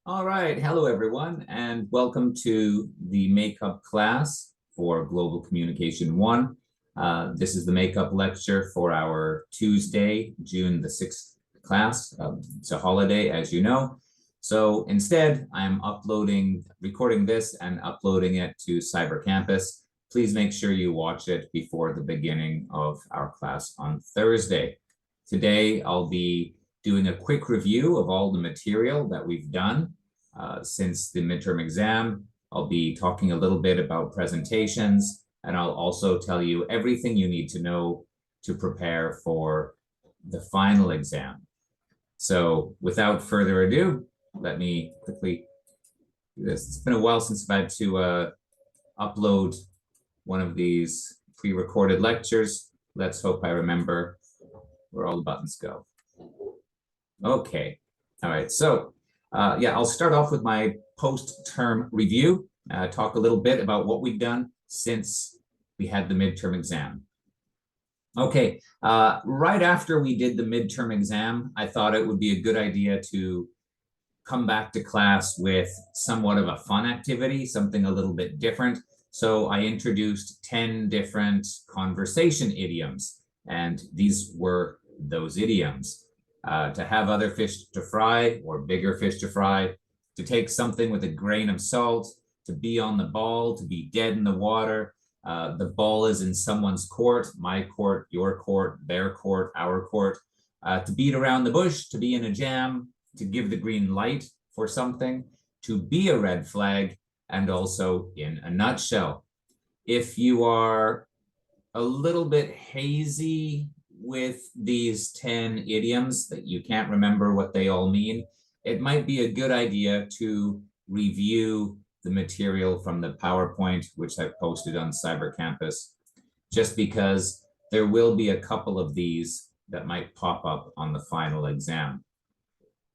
All right. Hello, everyone, and welcome to the makeup class for Global Communication 1. This is the makeup lecture for our Tuesday, June the 6th class. It's a holiday, as you know. So instead, I'm recording this and uploading it to Cyber Campus. Please make sure you watch it before the beginning of our class on Thursday. Today, I'll be doing a quick review of all the material that we've done since the midterm exam. I'll be talking a little bit about presentations, and I'll also tell you everything you need to know to prepare for the final exam. So without further ado, let me quickly do this. It's been a while since I've had to upload one of these pre-recorded lectures. Let's hope I remember where all the buttons go. Okay, all right, so I'll start off with my post-term review, talk a little bit about what we've done since we had the midterm exam. Okay, right after we did the midterm exam, I thought it would be a good idea to come back to class with somewhat of a fun activity, something a little bit different. So I introduced 10 different conversation idioms, and these were those idioms. To have other fish to fry or bigger fish to fry, to take something with a grain of salt, to be on the ball, to be dead in the water. The ball is in someone's court, my court, your court, their court, our court. To beat around the bush, to be in a jam, to give the green light for something, to be a red flag, and also in a nutshell. If you are a little bit hazy with these 10 idioms that you can't remember what they all mean, it might be a good idea to review the material from the PowerPoint, which I've posted on Cyber Campus, just because there will be a couple of these that might pop up on the final exam.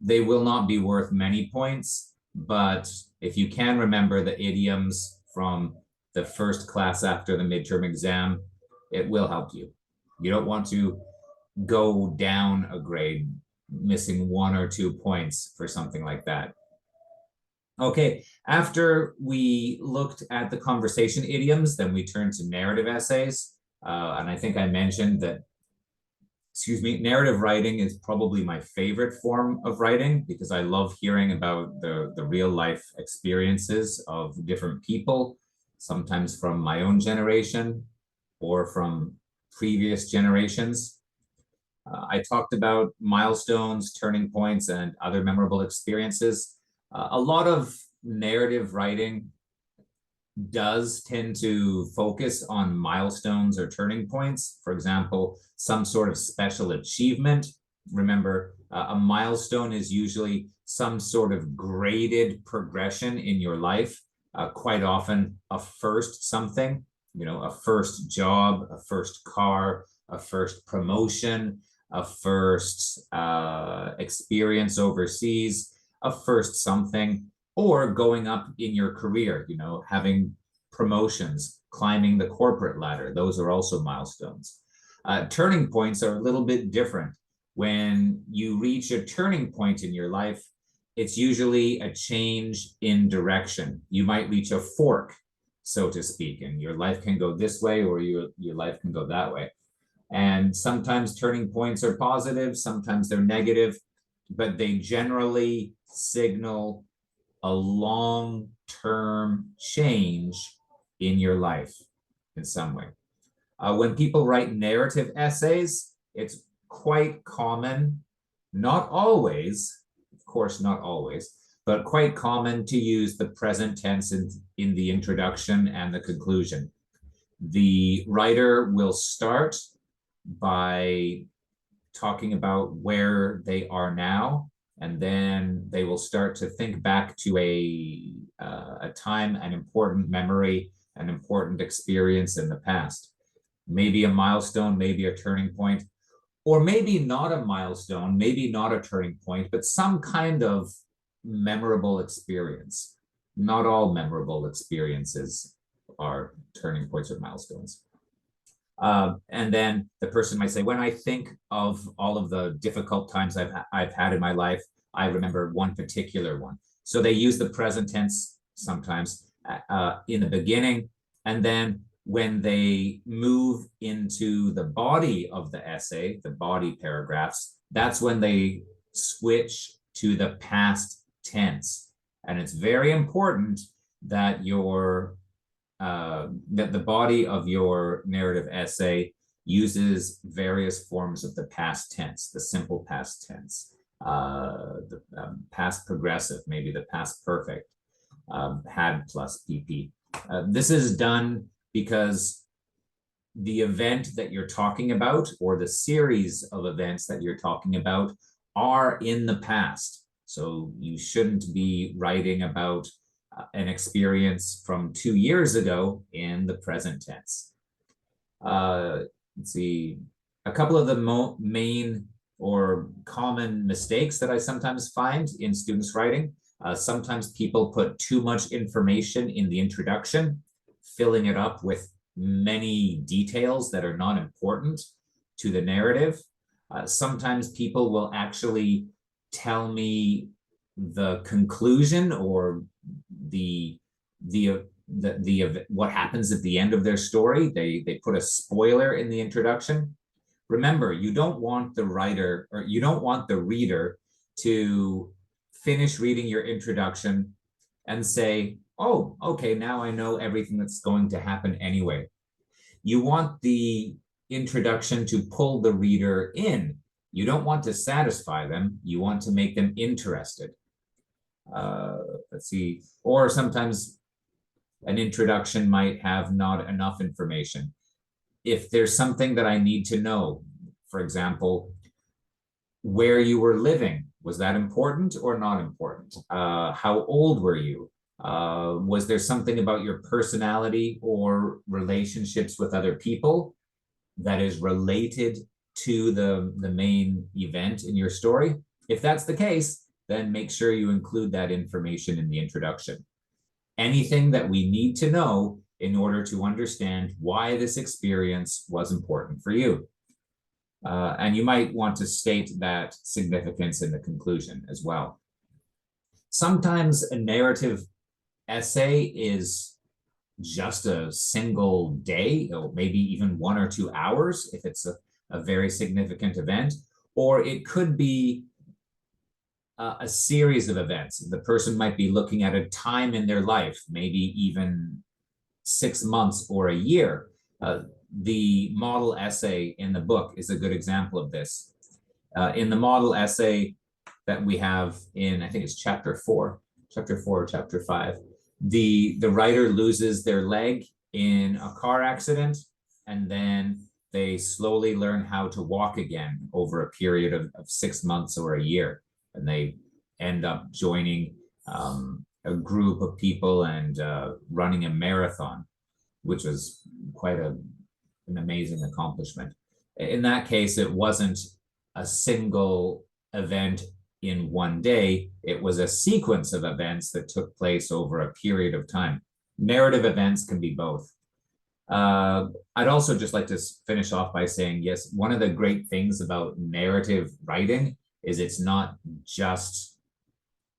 They will not be worth many points, but if you can remember the idioms from the first class after the midterm exam, it will help you. You don't want to go down a grade, missing 1 or 2 points for something like that. Okay, after we looked at the conversation idioms, then we turned to narrative essays. And I think I mentioned that, narrative writing is probably my favorite form of writing because I love hearing about the real life experiences of different people, sometimes from my own generation or from previous generations. I talked about milestones, turning points, and other memorable experiences. A lot of narrative writing does tend to focus on milestones or turning points. For example, some sort of special achievement. Remember, a milestone is usually some sort of graded progression in your life, quite often a first something, a first job, a first car, a first promotion, a first experience overseas, a first something, or going up in your career, having promotions, climbing the corporate ladder. Those are also milestones. Turning points are a little bit different. When you reach a turning point in your life, it's usually a change in direction. You might reach a fork, so to speak, and your life can go this way or your life can go that way. And sometimes turning points are positive, sometimes they're negative, but they generally signal a long-term change in your life in some way. When people write narrative essays, it's quite common, not always, of course, not always, but quite common to use the present tense in the introduction and the conclusion. The writer will start by talking about where they are now, and then they will start to think back to a time, an important memory, an important experience in the past. Maybe a milestone, maybe a turning point, or maybe not a milestone, maybe not a turning point, but some kind of memorable experience. Not all memorable experiences are turning points or milestones. And then the person might say, when I think of all of the difficult times I've had in my life, I remember one particular one. So they use the present tense sometimes in the beginning, and then when they move into the body of the essay, the body paragraphs, that's when they switch to the past tense. And it's very important that that the body of your narrative essay uses various forms of the past tense, the simple past tense, the past progressive, maybe the past perfect, had plus PP. This is done because the event that you're talking about, or the series of events that you're talking about, are in the past. So you shouldn't be writing about an experience from 2 years ago in the present tense. Let's see, a couple of the main or common mistakes that I sometimes find in students writing. Sometimes people put too much information in the introduction, filling it up with many details that are not important to the narrative. Sometimes people will actually tell me the conclusion or the what happens at the end of their story. They put a spoiler in the introduction. Remember, you don't want the writer, or you don't want the reader to finish reading your introduction and say, oh, okay, now I know everything that's going to happen anyway. You want the introduction to pull the reader in. You don't want to satisfy them. You want to make them interested. Let's see, or sometimes an introduction might have not enough information. If there's something that I need to know, for example, where you were living, was that important or not important? How old were you? Was there something about your personality or relationships with other people that is related to the main event in your story? If that's the case, then make sure you include that information in the introduction. Anything that we need to know in order to understand why this experience was important for you. And you might want to state that significance in the conclusion as well. Sometimes a narrative essay is just a single day, or maybe even 1 or 2 hours if it's a very significant event, or it could be a series of events. The person might be looking at a time in their life, maybe even 6 months or a year. The model essay in the book is a good example of this. In the model essay that we have in, I think it's chapter 4 or chapter 5, the writer loses their leg in a car accident, and then they slowly learn how to walk again over a period of 6 months or a year. And they end up joining a group of people and running a marathon, which was quite an amazing accomplishment. In that case, it wasn't a single event in one day. It was a sequence of events that took place over a period of time. Narrative events can be both. I'd also just like to finish off by saying, yes, one of the great things about narrative writing is it's not just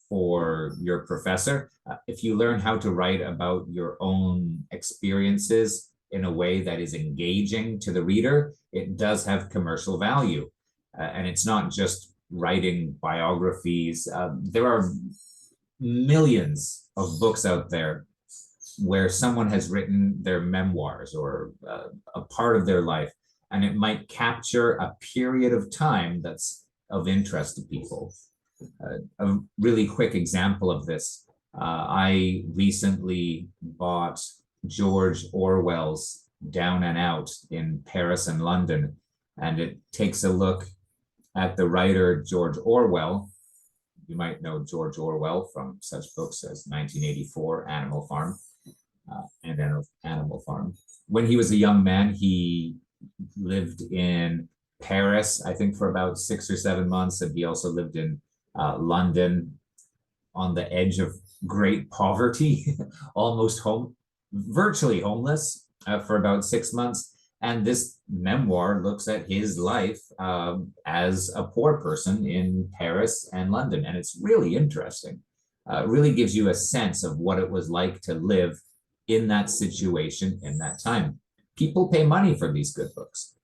for your professor. If you learn how to write about your own experiences in a way that is engaging to the reader, it does have commercial value. And it's not just writing biographies. There are millions of books out there where someone has written their memoirs or a part of their life, and it might capture a period of time that's of interest to people. A really quick example of this, I recently bought George Orwell's Down and Out in Paris and London, and it takes a look at the writer George Orwell. You might know George Orwell from such books as 1984, Animal Farm, and Animal Farm. When he was a young man, he lived in Paris, I think, for about 6 or 7 months, and he also lived in London on the edge of great poverty, almost virtually homeless for about 6 months. And this memoir looks at his life as a poor person in Paris and London, and it's really interesting. really gives you a sense of what it was like to live in that situation in that time. People pay money for these good books.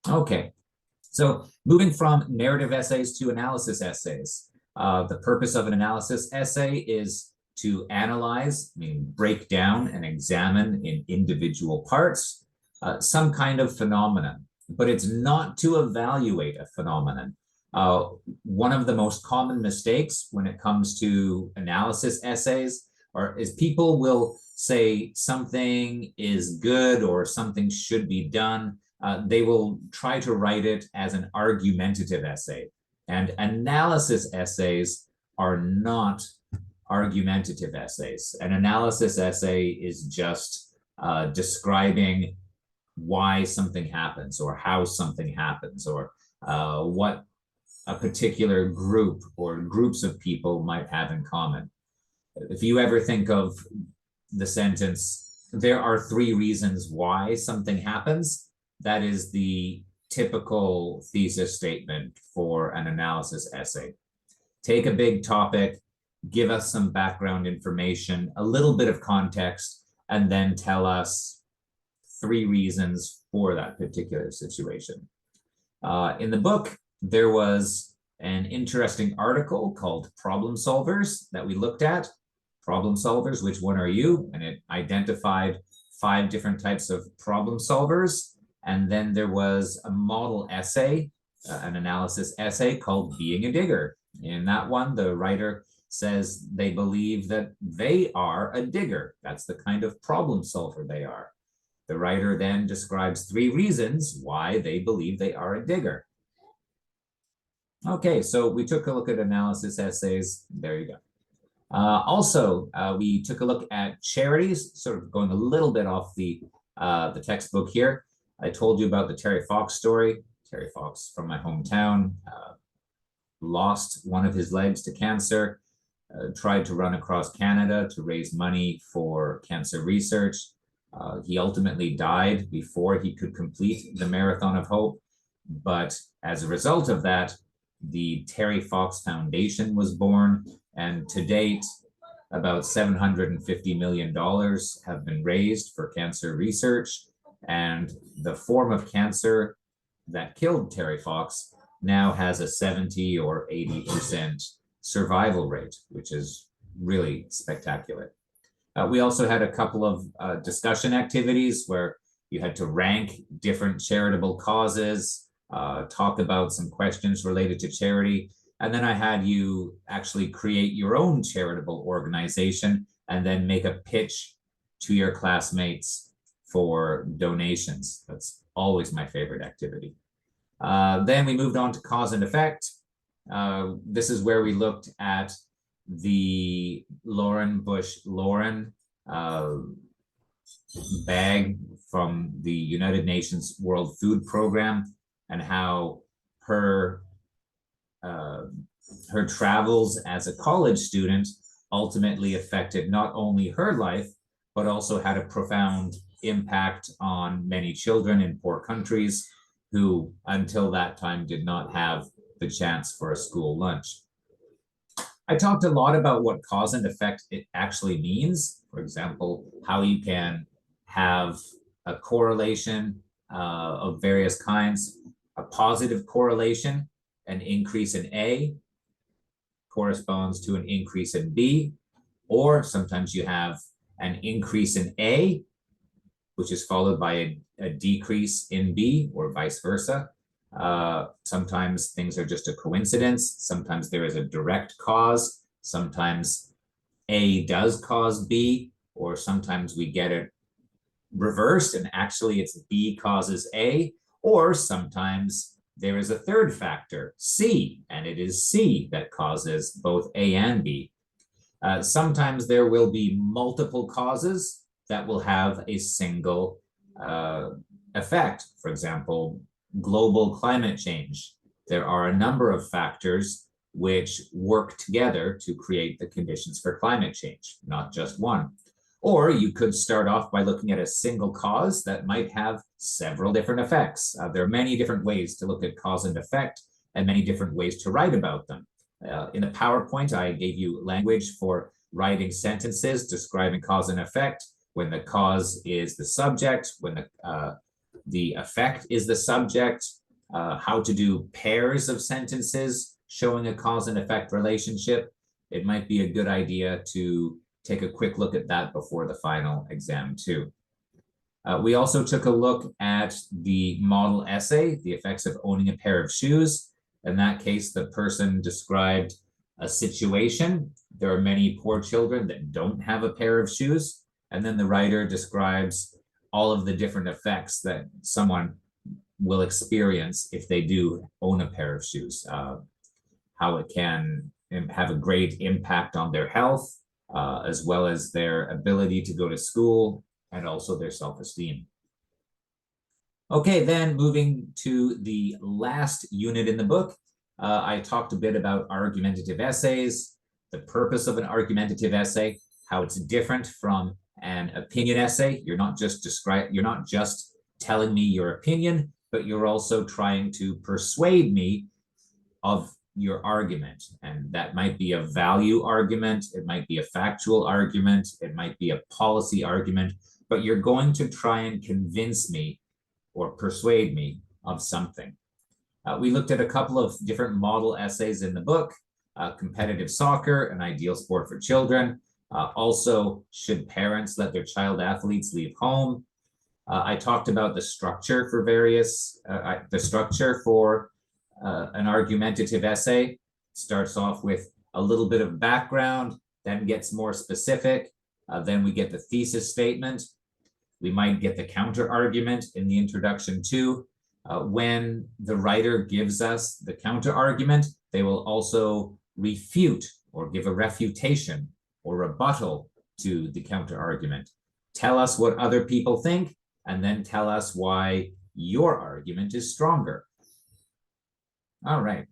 Okay, so moving from narrative essays to analysis essays. The purpose of an analysis essay is to analyze, meaning break down and examine in individual parts, some kind of phenomenon, but it's not to evaluate a phenomenon. One of the most common mistakes when it comes to analysis essays is people will say something is good or something should be done. They will try to write it as an argumentative essay. And analysis essays are not argumentative essays. An analysis essay is just describing why something happens or how something happens or what a particular group or groups of people might have in common. If you ever think of the sentence, there are 3 reasons why something happens, that is the typical thesis statement for an analysis essay. Take a big topic, give us some background information, a little bit of context, and then tell us 3 reasons for that particular situation. In the book, there was an interesting article called Problem Solvers that we looked at. Problem solvers, which one are you? And it identified 5 different types of problem solvers. And then there was a model essay, an analysis essay called Being a Digger. In that one, the writer says they believe that they are a digger. That's the kind of problem solver they are. The writer then describes 3 reasons why they believe they are a digger. Okay, so we took a look at analysis essays. There you go. Also, we took a look at charities, sort of going a little bit off the textbook here. I told you about the Terry Fox story. Terry Fox from my hometown lost one of his legs to cancer, tried to run across Canada to raise money for cancer research. He ultimately died before he could complete the Marathon of Hope. But as a result of that, the Terry Fox Foundation was born. And to date, about $750 million have been raised for cancer research. And the form of cancer that killed Terry Fox now has a 70 or 80% survival rate, which is really spectacular. We also had a couple of discussion activities where you had to rank different charitable causes, talk about some questions related to charity. And then I had you actually create your own charitable organization and then make a pitch to your classmates for donations. That's always my favorite activity. Then we moved on to cause and effect. This is where we looked at the Lauren Bush Lauren bag from the United Nations World Food Program and how her travels as a college student ultimately affected not only her life, but also had a profound impact on many children in poor countries who until that time did not have the chance for a school lunch. I talked a lot about what cause and effect it actually means. For example, how you can have a correlation of various kinds. A positive correlation, an increase in A corresponds to an increase in B, or sometimes you have an increase in A, which is followed by a decrease in B, or vice versa. Sometimes things are just a coincidence. Sometimes there is a direct cause. Sometimes A does cause B, or sometimes we get it reversed and actually it's B causes A, or sometimes there is a third factor, C, and it is C that causes both A and B. Sometimes there will be multiple causes that will have a single effect. For example, global climate change. There are a number of factors which work together to create the conditions for climate change, not just one. Or you could start off by looking at a single cause that might have several different effects. There are many different ways to look at cause and effect and many different ways to write about them. In the PowerPoint, I gave you language for writing sentences describing cause and effect, when the cause is the subject, when the effect is the subject, how to do pairs of sentences showing a cause and effect relationship. It might be a good idea to take a quick look at that before the final exam too. We also took a look at the model essay, The Effects of Owning a Pair of Shoes. In that case, the person described a situation. There are many poor children that don't have a pair of shoes. And then the writer describes all of the different effects that someone will experience if they do own a pair of shoes, how it can have a great impact on their health, as well as their ability to go to school and also their self-esteem. Okay, then moving to the last unit in the book, I talked a bit about argumentative essays, the purpose of an argumentative essay, how it's different from an opinion essay. You're not just telling me your opinion, but you're also trying to persuade me of your argument. And that might be a value argument, it might be a factual argument, it might be a policy argument, but you're going to try and convince me or persuade me of something. We looked at a couple of different model essays in the book, competitive soccer, an ideal sport for children. Also, should parents let their child athletes leave home? I talked about the structure for an argumentative essay. Starts off with a little bit of background, then gets more specific. Then we get the thesis statement. We might get the counter argument in the introduction too. When the writer gives us the counter argument, they will also refute or give a refutation or rebuttal to the counter argument. Tell us what other people think, and then tell us why your argument is stronger. All right.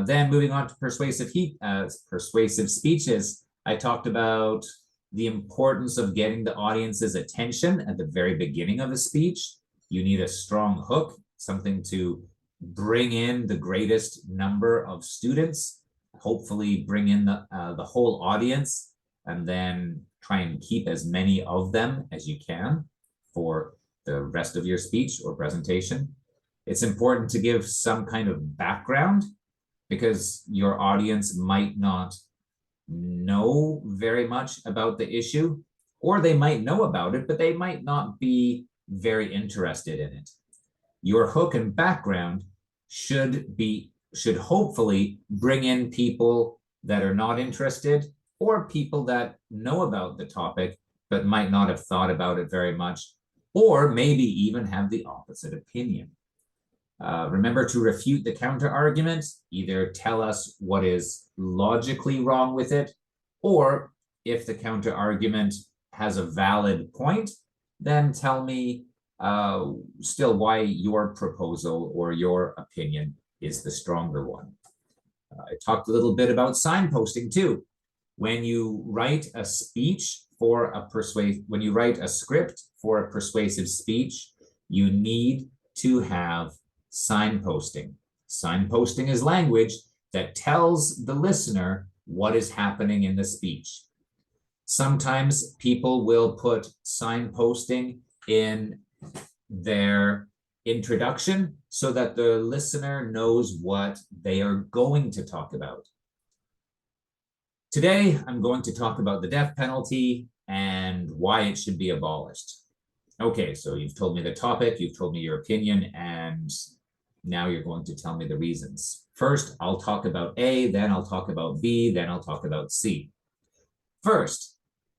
Then moving on to persuasive speeches, I talked about the importance of getting the audience's attention at the very beginning of a speech. You need a strong hook, something to bring in the greatest number of students, hopefully bring in the whole audience, and then try and keep as many of them as you can for the rest of your speech or presentation. It's important to give some kind of background because your audience might not know very much about the issue, or they might know about it, but they might not be very interested in it. Your hook and background should hopefully bring in people that are not interested or people that know about the topic but might not have thought about it very much, or maybe even have the opposite opinion. Remember to refute the counter argument. Either tell us what is logically wrong with it, or if the counter argument has a valid point, then tell me still why your proposal or your opinion is the stronger one. I talked a little bit about signposting too. When you write a speech for when you write a script for a persuasive speech, you need to have signposting. Signposting is language that tells the listener what is happening in the speech. Sometimes people will put signposting in their introduction so that the listener knows what they are going to talk about. Today, I'm going to talk about the death penalty and why it should be abolished. Okay, so you've told me the topic, you've told me your opinion, and now you're going to tell me the reasons. First, I'll talk about A, then I'll talk about B, then I'll talk about C. First,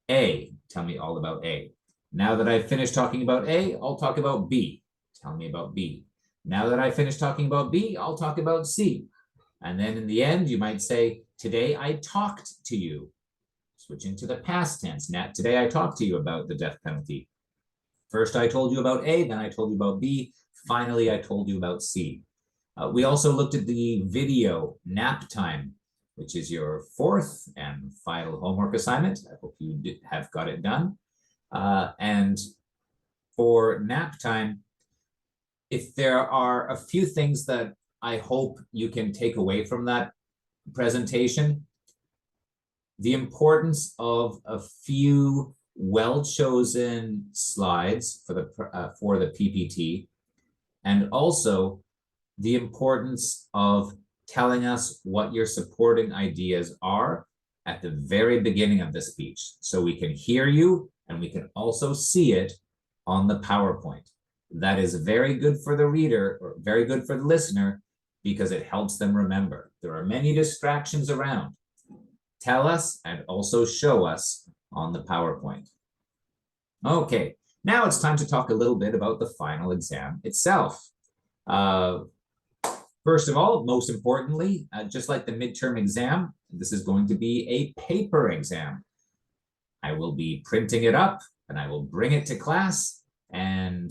A, tell me all about A. Now that I've finished talking about A, I'll talk about B. Tell me about B. Now that I've finished talking about B, I'll talk about C. And then in the end, you might say, today I talked to you. Switching to the past tense. Now, today I talked to you about the death penalty. First, I told you about A, then I told you about B. Finally, I told you about C. We also looked at the video nap time, which is your fourth and final homework assignment. I hope you have got it done. And for nap time, if there are a few things that I hope you can take away from that presentation, the importance of a few well-chosen slides for the PPT, and also the importance of telling us what your supporting ideas are at the very beginning of the speech, so we can hear you and we can also see it on the PowerPoint. That is very good for the reader, or very good for the listener, because it helps them remember. There are many distractions around. Tell us and also show us on the PowerPoint. Okay, now it's time to talk a little bit about the final exam itself. First of all, most importantly, just like the midterm exam, this is going to be a paper exam. I will be printing it up and I will bring it to class, and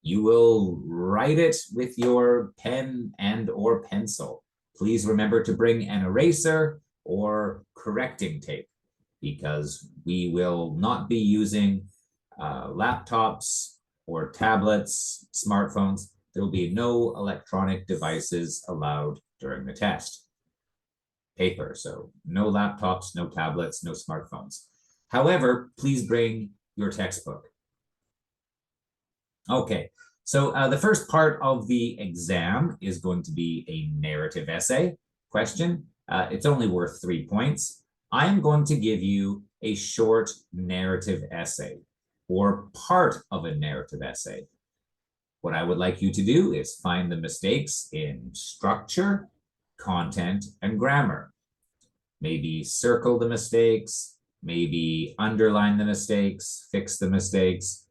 you will write it with your pen and or pencil. Please remember to bring an eraser or correcting tape, because we will not be using laptops or tablets, smartphones. There will be no electronic devices allowed during the test. Paper, so no laptops, no tablets, no smartphones. However, please bring your textbook. Okay, so the first part of the exam is going to be a narrative essay question. It's only worth 3 points. I'm going to give you a short narrative essay, or part of a narrative essay. What I would like you to do is find the mistakes in structure, content, and grammar. Maybe circle the mistakes, maybe underline the mistakes, fix the mistakes,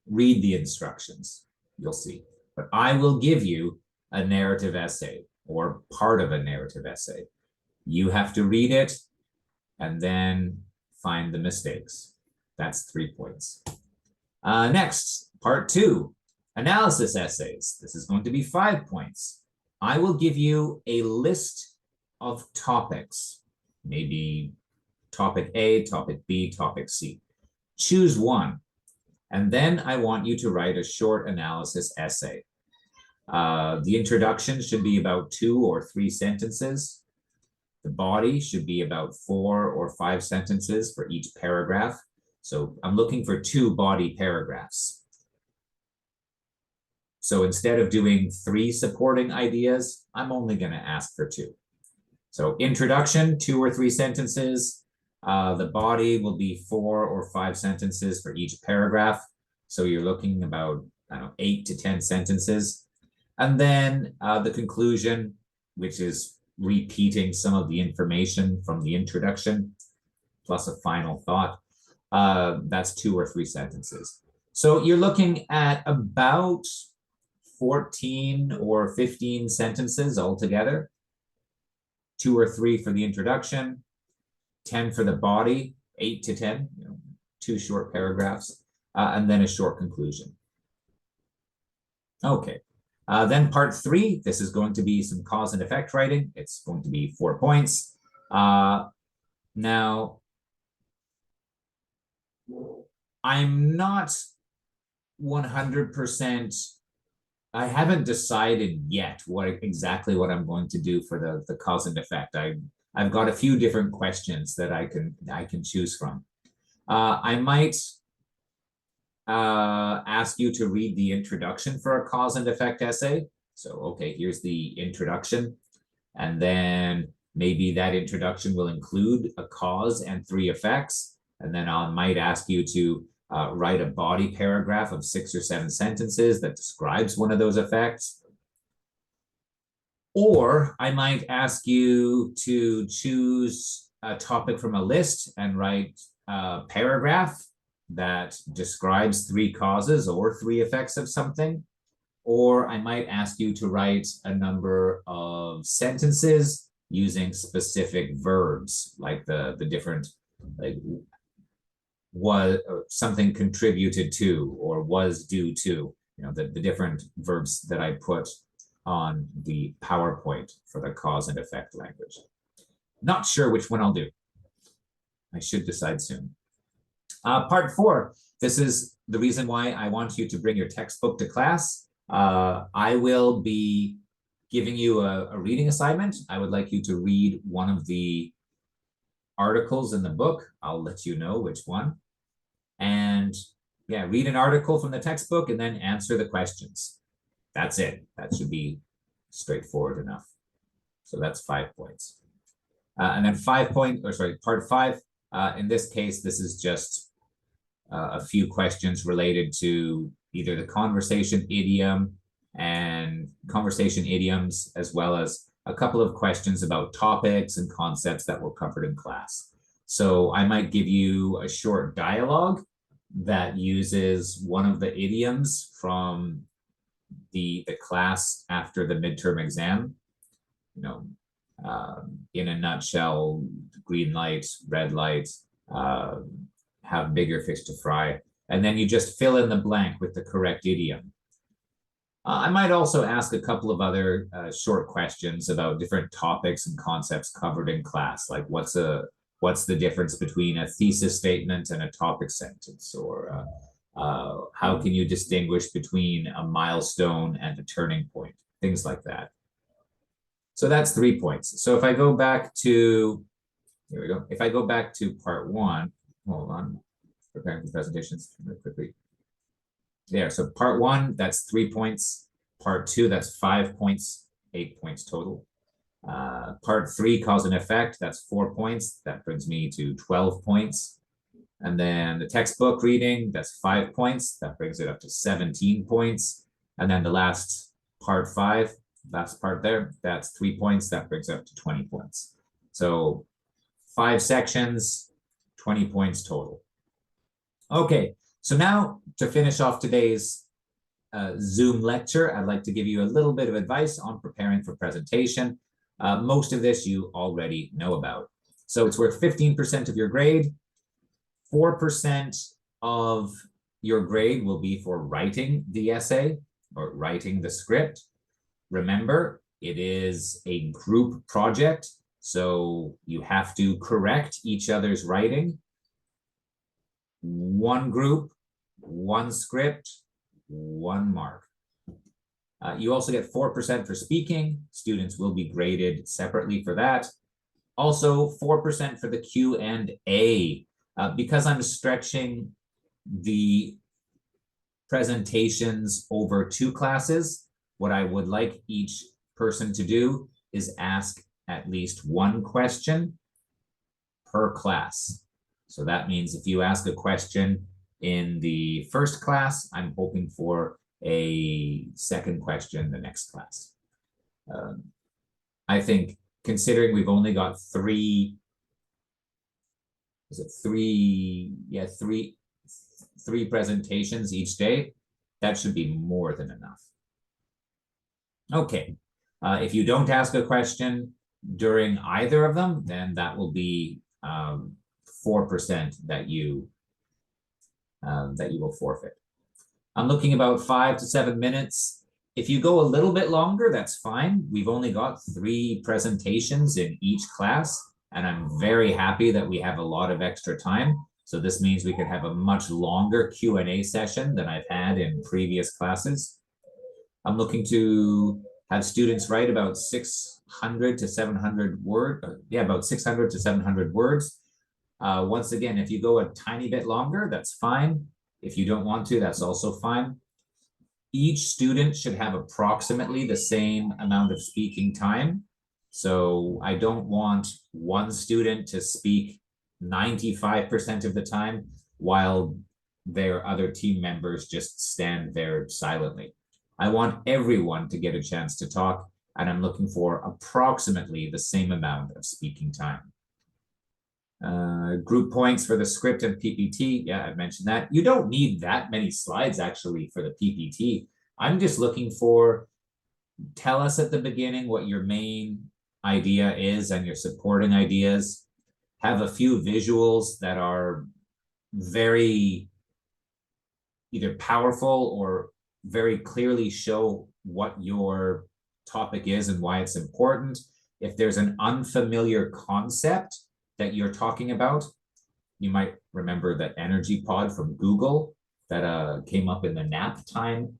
read the instructions, you'll see. But I will give you a narrative essay, or part of a narrative essay. You have to read it and then find the mistakes. That's 3 points. Next, part 2. Analysis essays. This is going to be 5 points. I will give you a list of topics, maybe topic A, topic B, topic C. Choose one, and then I want you to write a short analysis essay. The introduction should be about 2 or 3 sentences. The body should be about 4 or 5 sentences for each paragraph. So I'm looking for 2 body paragraphs. So instead of doing 3 supporting ideas, I'm only going to ask for 2. So introduction, 2 or 3 sentences. The body will be 4 or 5 sentences for each paragraph. So you're looking about, I don't know, 8 to 10 sentences. And then the conclusion, which is repeating some of the information from the introduction, plus a final thought. That's 2 or 3 sentences. So you're looking at about 14 or 15 sentences altogether. 2 or 3 for the introduction, 10 for the body, 8 to 10, 2 short paragraphs, and then a short conclusion. Okay, then part 3, this is going to be some cause and effect writing. It's going to be 4 points. Now, I'm not 100%, I haven't decided yet exactly what I'm going to do for the cause and effect. I've got a few different questions that I can choose from. I might ask you to read the introduction for a cause and effect essay. So, okay, here's the introduction. And then maybe that introduction will include a cause and 3 effects. And then I might ask you to write a body paragraph of 6 or 7 sentences that describes one of those effects. Or I might ask you to choose a topic from a list and write a paragraph that describes 3 causes or 3 effects of something. Or I might ask you to write a number of sentences using specific verbs, like the different, like was something contributed to or was due to, the different verbs that I put on the PowerPoint for the cause and effect language. Not sure which one I'll do. I should decide soon. Part 4, this is the reason why I want you to bring your textbook to class. I will be giving you a reading assignment. I would like you to read one of the articles in the book. I'll let you know which one. And yeah, read an article from the textbook and then answer the questions. That's it. That should be straightforward enough. So that's 5 points. And then part 5, in this case, this is just a few questions related to either the conversation idiom and conversation idioms, as well as a couple of questions about topics and concepts that were covered in class. So I might give you a short dialogue that uses one of the idioms from the class after the midterm exam. You know, in a nutshell, green light, red light, have bigger fish to fry. And then you just fill in the blank with the correct idiom. I might also ask a couple of other short questions about different topics and concepts covered in class, like what's the difference between a thesis statement and a topic sentence, or how can you distinguish between a milestone and a turning point, things like that. So that's 3 points. So if I go back to, here we go. If I go back to part 1, hold on, preparing for presentations really quickly. There, so part 1, that's 3 points. Part 2, that's 5 points, 8 points total. Part 3, cause and effect, that's 4 points. That brings me to 12 points. And then the textbook reading, that's 5 points. That brings it up to 17 points. And then the last part 5, last part there, that's 3 points. That brings it up to 20 points. So 5 sections, 20 points total. Okay, so now to finish off today's Zoom lecture, I'd like to give you a little bit of advice on preparing for presentation. Most of this you already know about. So it's worth 15% of your grade. 4% of your grade will be for writing the essay or writing the script. Remember, it is a group project, so you have to correct each other's writing. 1 group, 1 script, 1 mark. You also get 4% for speaking. Students will be graded separately for that. Also 4% for the Q&A. Because I'm stretching the presentations over 2 classes, what I would like each person to do is ask at least 1 question per class. So that means if you ask a question in the first class, I'm hoping for a second question the next class. I think considering we've only got 3 presentations each day, that should be more than enough. Okay, if you don't ask a question during either of them, then that will be 4% that you will forfeit. I'm looking about 5 to 7 minutes. If you go a little bit longer, that's fine. We've only got 3 presentations in each class, and I'm very happy that we have a lot of extra time. So this means we can have a much longer Q&A session than I've had in previous classes. I'm looking to have students write about 600 to 700 words. About 600 to 700 words. Once again, if you go a tiny bit longer, that's fine. If you don't want to, that's also fine. Each student should have approximately the same amount of speaking time. So I don't want one student to speak 95% of the time while their other team members just stand there silently. I want everyone to get a chance to talk, and I'm looking for approximately the same amount of speaking time. Group points for the script and PPT. Yeah, I mentioned that. You don't need that many slides actually for the PPT. I'm just looking for, tell us at the beginning what your main idea is and your supporting ideas. Have a few visuals that are very either powerful or very clearly show what your topic is and why it's important. If there's an unfamiliar concept that you're talking about, you might remember that energy pod from Google that came up in the nap time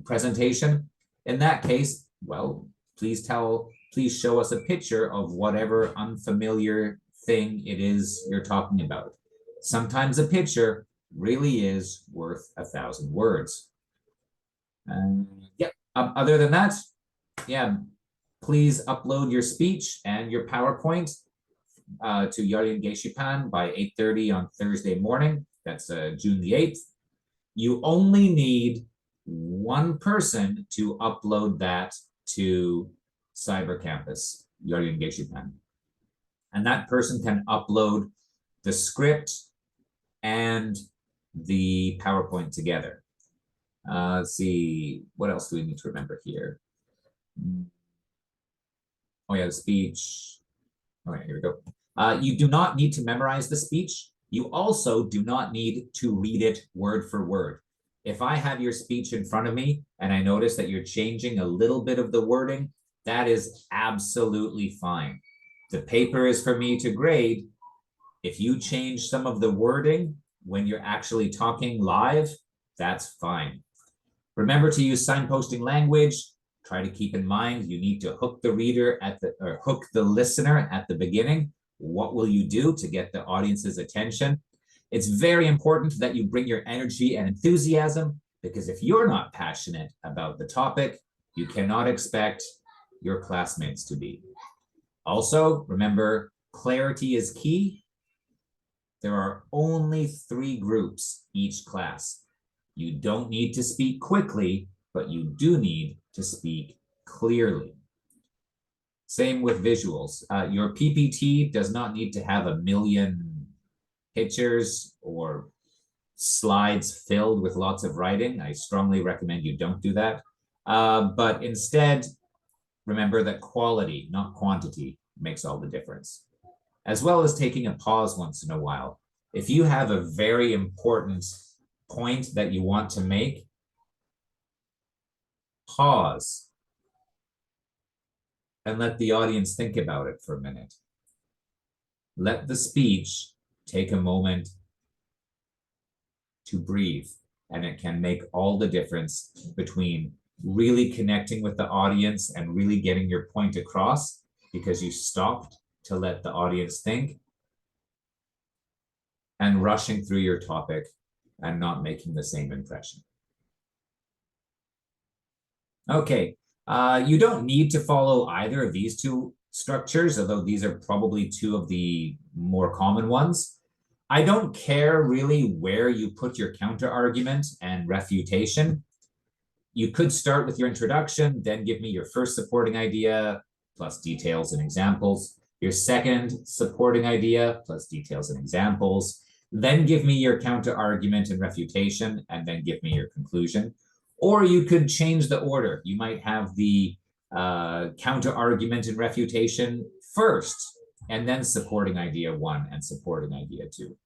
presentation. In that case, well, please show us a picture of whatever unfamiliar thing it is you're talking about. Sometimes a picture really is worth 1,000 words. Yep. Other than that, yeah, please upload your speech and your PowerPoint to Yarlin Geishipan by 8:30 on Thursday morning. That's June the 8th. You only need one person to upload that to Cyber Campus, Yarlin Geishipan. And that person can upload the script and the PowerPoint together. Let's see, what else do we need to remember here? Oh yeah, the speech. All right, here we go. You do not need to memorize the speech. You also do not need to read it word for word. If I have your speech in front of me and I notice that you're changing a little bit of the wording, that is absolutely fine. The paper is for me to grade. If you change some of the wording when you're actually talking live, that's fine. Remember to use signposting language. Try to keep in mind you need to hook the reader hook the listener at the beginning. What will you do to get the audience's attention? It's very important that you bring your energy and enthusiasm, because if you're not passionate about the topic, you cannot expect your classmates to be. Also, remember, clarity is key. There are only 3 groups each class. You don't need to speak quickly, but you do need to speak clearly. Same with visuals. Your PPT does not need to have 1 million pictures or slides filled with lots of writing. I strongly recommend you don't do that. But instead, remember that quality, not quantity, makes all the difference. As well as taking a pause once in a while. If you have a very important point that you want to make, pause and let the audience think about it for a minute. Let the speech take a moment to breathe, and it can make all the difference between really connecting with the audience and really getting your point across because you stopped to let the audience think, and rushing through your topic and not making the same impression. Okay, you don't need to follow either of these 2 structures, although these are probably 2 of the more common ones. I don't care really where you put your counter argument and refutation. You could start with your introduction, then give me your first supporting idea, plus details and examples, your second supporting idea, plus details and examples, then give me your counter argument and refutation, and then give me your conclusion. Or you could change the order. You might have the counter argument and refutation first, and then supporting idea 1 and supporting idea 2.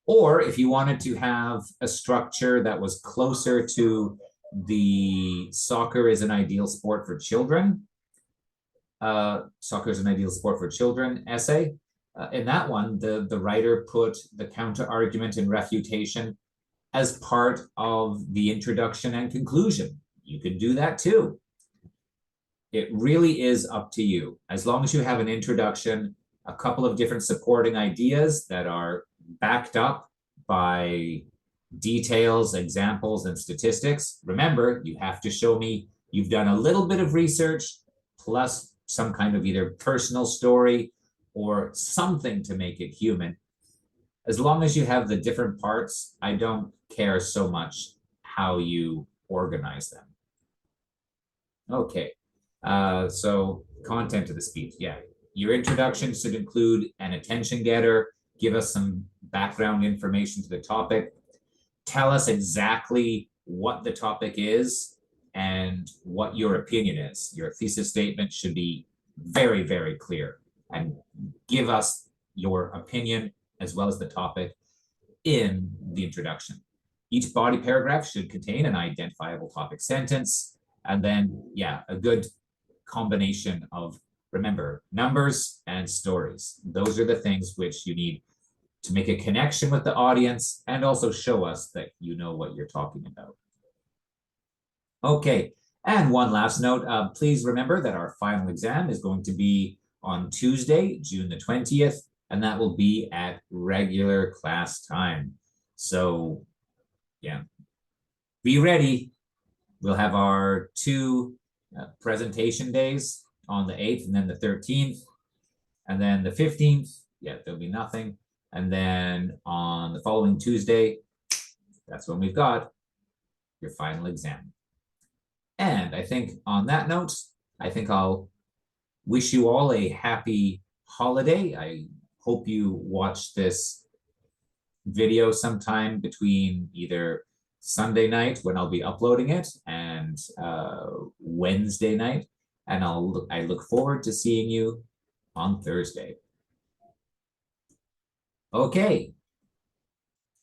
Or if you wanted to have a structure that was closer to the soccer is an ideal sport for children, soccer is an ideal sport for children essay, in that one, the writer put the counter argument and refutation as part of the introduction and conclusion. You could do that too. It really is up to you. As long as you have an introduction, a couple of different supporting ideas that are backed up by details, examples, and statistics. Remember, you have to show me you've done a little bit of research plus some kind of either personal story or something to make it human. As long as you have the different parts, I don't care so much how you organize them. Okay, so content of the speech. Yeah, your introduction should include an attention getter, give us some background information to the topic, tell us exactly what the topic is and what your opinion is. Your thesis statement should be very, very clear and give us your opinion as well as the topic in the introduction. Each body paragraph should contain an identifiable topic sentence, and then, yeah, a good combination of, remember, numbers and stories. Those are the things which you need to make a connection with the audience and also show us that you know what you're talking about. Okay, And one last note, please remember that our final exam is going to be on Tuesday, June the 20th, and that will be at regular class time. So, yeah, be ready. We'll have our two presentation days on the 8th and then the 13th. And then the 15th, yeah, there'll be nothing. And then on the following Tuesday, that's when we've got your final exam. And I think on that note, I think I'll wish you all a happy holiday. I hope you watch this video sometime between either Sunday night when I'll be uploading it and Wednesday night. And I look forward to seeing you on Thursday. Okay.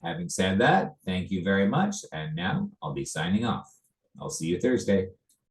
Having said that, thank you very much. And now I'll be signing off. I'll see you Thursday.